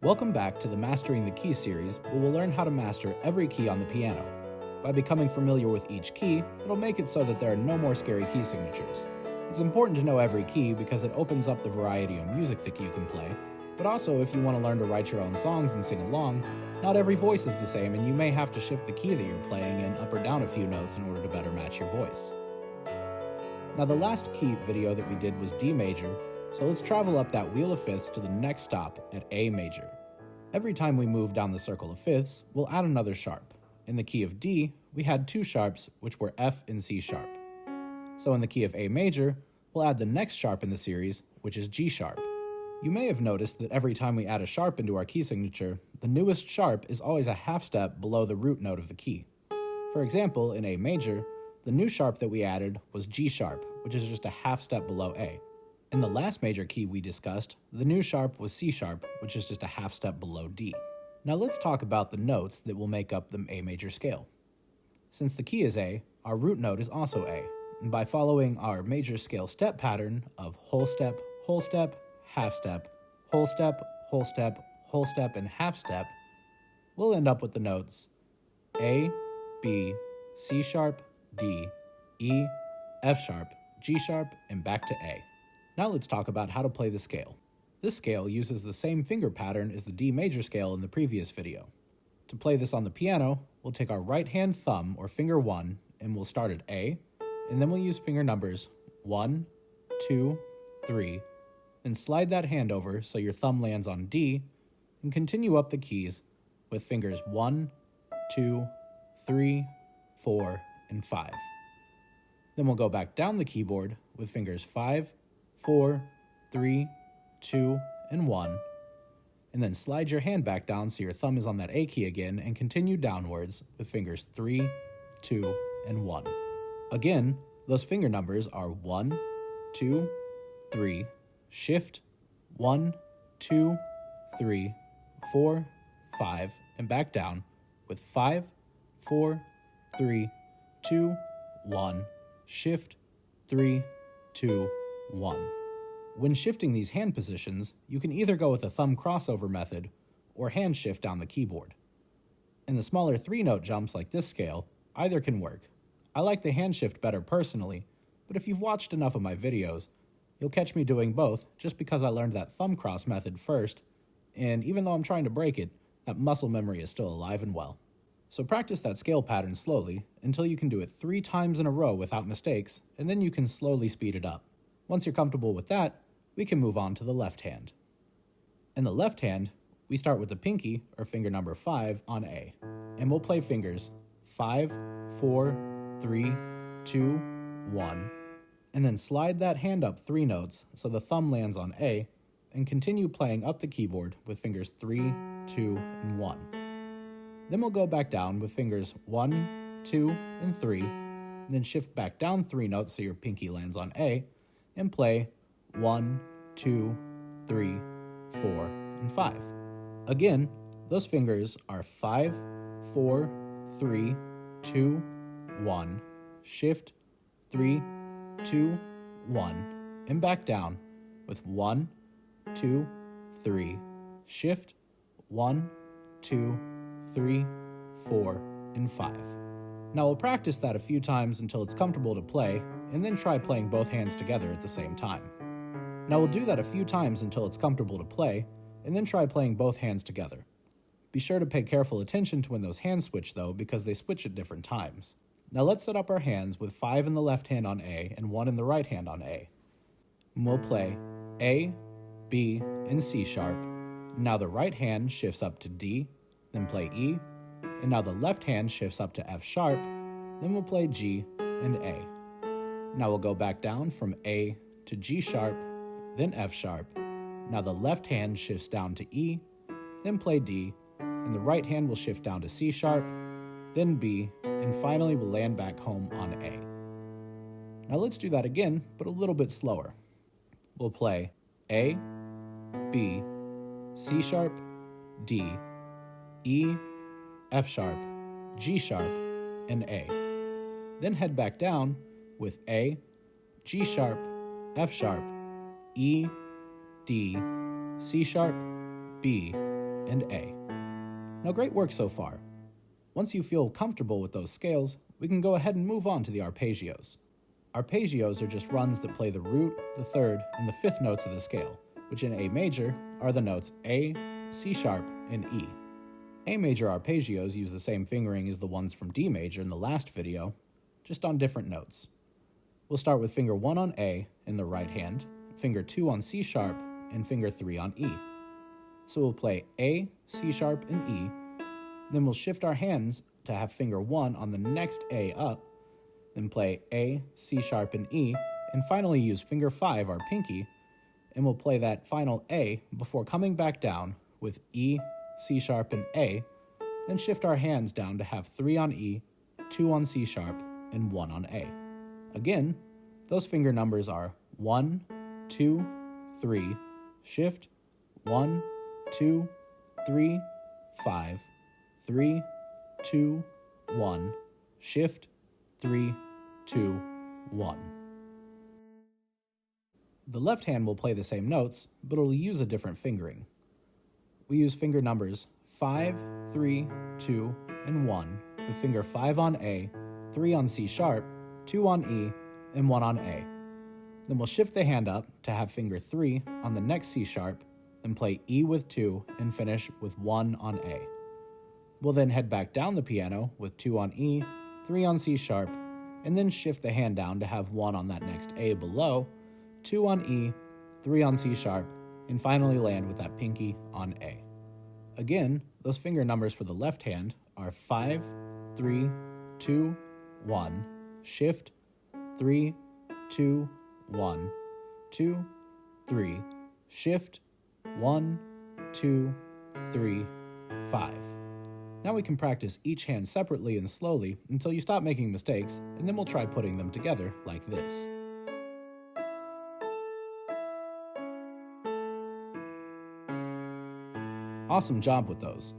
Welcome back to the Mastering the Key series, where we'll learn how to master every key on the piano. By becoming familiar with each key, it'll make it so that there are no more scary key signatures. It's important to know every key because it opens up the variety of music that you can play, but also if you want to learn to write your own songs and sing along, not every voice is the same and you may have to shift the key that you're playing in up or down a few notes in order to better match your voice. Now the last key video that we did was D major, so let's travel up that wheel of fifths to the next stop at A major. Every time we move down the circle of fifths, we'll add another sharp. In the key of D, we had two sharps, which were F and C sharp. So in the key of A major, we'll add the next sharp in the series, which is G sharp. You may have noticed that every time we add a sharp into our key signature, the newest sharp is always a half step below the root note of the key. For example, in A major, the new sharp that we added was G sharp, which is just a half step below A. In the last major key we discussed, the new sharp was C sharp, which is just a half step below D. Now let's talk about the notes that will make up the A major scale. Since the key is A, our root note is also A, and by following our major scale step pattern of whole step, half step, whole step, whole step, whole step, and half step, we'll end up with the notes A, B, C sharp, D, E, F sharp, G sharp, and back to A. Now let's talk about how to play the scale. This scale uses the same finger pattern as the D major scale in the previous video. To play this on the piano, we'll take our right hand thumb, or finger 1, and we'll start at A, and then we'll use finger numbers 1, 2, 3, then slide that hand over so your thumb lands on D, and continue up the keys with fingers 1, 2, 3, 4, and 5. Then we'll go back down the keyboard with fingers 5, 4, 3, 2, and 1, and then slide your hand back down so your thumb is on that A key again and continue downwards with fingers 3, 2, and 1. Again, those finger numbers are 1, 2, 3, shift, 1, 2, 3, 4, 5, and back down with 5, 4, 3, 2, 1, shift, 3, 2, 1. When shifting these hand positions, you can either go with the thumb crossover method or hand shift down the keyboard. In the smaller 3-note jumps like this scale, either can work. I like the hand shift better personally, but if you've watched enough of my videos, you'll catch me doing both just because I learned that thumb cross method first, and even though I'm trying to break it, that muscle memory is still alive and well. So practice that scale pattern slowly until you can do it 3 times in a row without mistakes, and then you can slowly speed it up. Once you're comfortable with that, we can move on to the left hand. In the left hand, we start with the pinky, or finger number 5, on A, and we'll play fingers 5, 4, 3, 2, 1, and then slide that hand up 3 notes so the thumb lands on A, and continue playing up the keyboard with fingers 3, 2, and 1. Then we'll go back down with fingers 1, 2, and 3, and then shift back down 3 notes so your pinky lands on A, and play 1, 2, 3, 4, and 5. Again, those fingers are 5, 4, 3, 2, 1, shift, 3, 2, 1, and back down with 1, 2, 3, shift, 1, 2, 3, 4, and 5. Now we'll practice that a few times until it's comfortable to play, and then try playing both hands together at the same time. Now we'll do that a few times until it's comfortable to play, and then try playing both hands together. Be sure to pay careful attention to when those hands switch though, because they switch at different times. Now let's set up our hands with 5 in the left hand on A and 1 in the right hand on A. And we'll play A, B, and C sharp. Now the right hand shifts up to D, then play E, and now the left hand shifts up to F sharp, then we'll play G and A. Now we'll go back down from A to G sharp, then F sharp. Now the left hand shifts down to E, then play D, and the right hand will shift down to C sharp, then B, and finally we'll land back home on A. Now let's do that again, but a little bit slower. We'll play A, B, C sharp, D, E, F sharp, G sharp, and A. Then head back down with A, G sharp, F sharp, E, D, C sharp, B, and A. Now, great work so far. Once you feel comfortable with those scales, we can go ahead and move on to the arpeggios. Arpeggios are just runs that play the root, the third, and the fifth notes of the scale, which in A major are the notes A, C sharp, and E. A major arpeggios use the same fingering as the ones from D major in the last video, just on different notes. We'll start with finger 1 on A in the right hand, finger 2 on C sharp, and finger 3 on E. So we'll play A, C sharp, and E, then we'll shift our hands to have finger 1 on the next A up, then play A, C sharp, and E, and finally use finger 5, our pinky, and we'll play that final A before coming back down with E, C sharp, and A, then shift our hands down to have 3 on E, 2 on C sharp, and 1 on A. Again, those finger numbers are 1, 2, 3, shift, 1, 2, 3, 5, 3, 2, 1, shift, 3, 2, 1. The left hand will play the same notes, but it'll use a different fingering. We use finger numbers 5, 3, 2, and 1, with finger 5 on A, 3 on C sharp, 2 on E, and 1 on A. Then we'll shift the hand up to have finger 3 on the next C sharp, then play E with 2, and finish with 1 on A. We'll then head back down the piano with 2 on E, 3 on C sharp, and then shift the hand down to have 1 on that next A below, 2 on E, 3 on C sharp, and finally land with that pinky on A. Again, those finger numbers for the left hand are 5, 3, 2, 1, shift, 3, 2, 1, 2, 3, shift, 1, 2, 3, 5. Now we can practice each hand separately and slowly until you stop making mistakes, and then we'll try putting them together like this. Awesome job with those.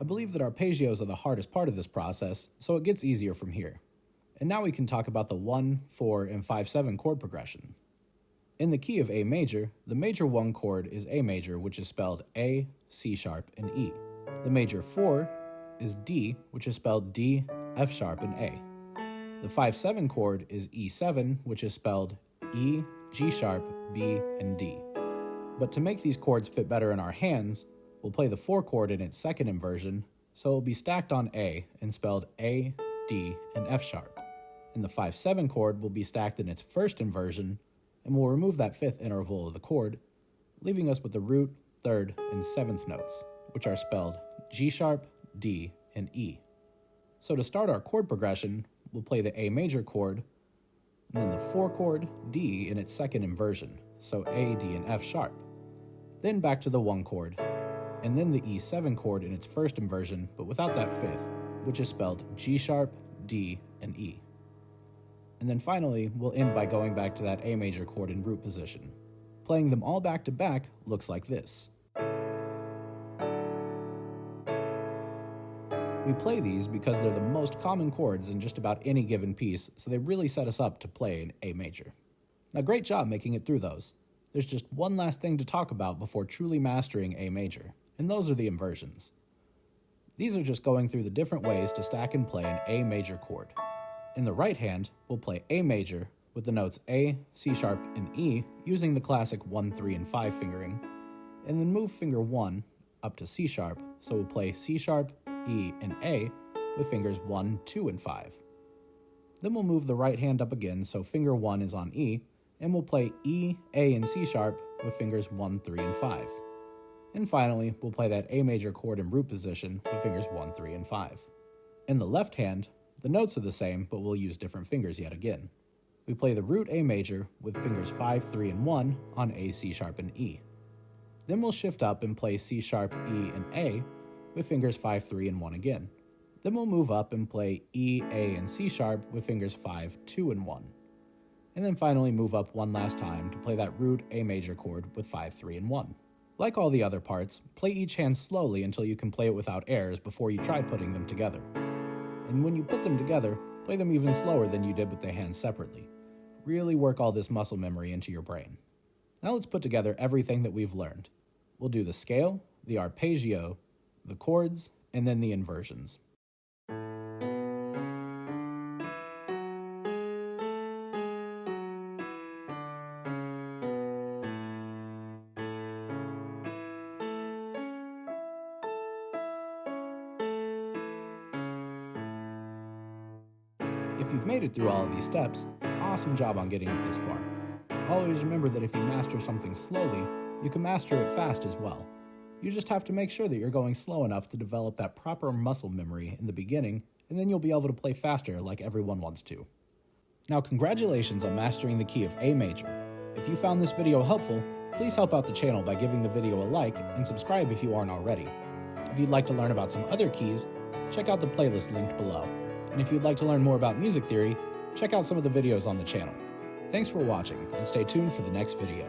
I believe that arpeggios are the hardest part of this process, so it gets easier from here. And now we can talk about the 1, 4, and 5/7 chord progression. In the key of A major, the major 1 chord is A major, which is spelled A, C sharp, and E. The major 4 is D, which is spelled D, F sharp, and A. The 5/7 chord is E7, which is spelled E, G sharp, B, and D. But to make these chords fit better in our hands, we'll play the 4 chord in its second inversion, so it will be stacked on A and spelled A, D, and F sharp. And the 5/7 chord will be stacked in its first inversion, and we'll remove that 5th interval of the chord, leaving us with the root, 3rd, and 7th notes, which are spelled G sharp, D, and E. So to start our chord progression, we'll play the A major chord, and then the 4 chord, D, in its second inversion, so A, D, and F sharp. Then back to the 1 chord, and then the E7 chord in its first inversion, but without that 5th, which is spelled G sharp, D, and E. And then finally, we'll end by going back to that A major chord in root position. Playing them all back to back looks like this. We play these because they're the most common chords in just about any given piece, so they really set us up to play in A major. Now, great job making it through those. There's just one last thing to talk about before truly mastering A major, and those are the inversions. These are just going through the different ways to stack and play an A major chord. In the right hand, we'll play A major with the notes A, C sharp, and E using the classic 1, 3, and 5 fingering, and then move finger 1 up to C sharp, so we'll play C sharp, E, and A with fingers 1, 2, and 5. Then we'll move the right hand up again so finger 1 is on E, and we'll play E, A, and C sharp with fingers 1, 3, and 5. And finally, we'll play that A major chord in root position with fingers 1, 3, and 5. In the left hand, the notes are the same, but we'll use different fingers yet again. We play the root A major with fingers 5, 3, and 1 on A, C sharp, and E. Then we'll shift up and play C sharp, E, and A with fingers 5, 3, and 1 again. Then we'll move up and play E, A, and C sharp with fingers 5, 2, and 1. And then finally move up one last time to play that root A major chord with 5, 3, and 1. Like all the other parts, play each hand slowly until you can play it without errors before you try putting them together. And when you put them together, play them even slower than you did with the hands separately. Really work all this muscle memory into your brain. Now let's put together everything that we've learned. We'll do the scale, the arpeggio, the chords, and then the inversions. If you've made it through all of these steps, awesome job on getting up this far. Always remember that if you master something slowly, you can master it fast as well. You just have to make sure that you're going slow enough to develop that proper muscle memory in the beginning, and then you'll be able to play faster like everyone wants to. Now, congratulations on mastering the key of A major. If you found this video helpful, please help out the channel by giving the video a like and subscribe if you aren't already. If you'd like to learn about some other keys, check out the playlist linked below. And if you'd like to learn more about music theory, check out some of the videos on the channel. Thanks for watching, and stay tuned for the next video.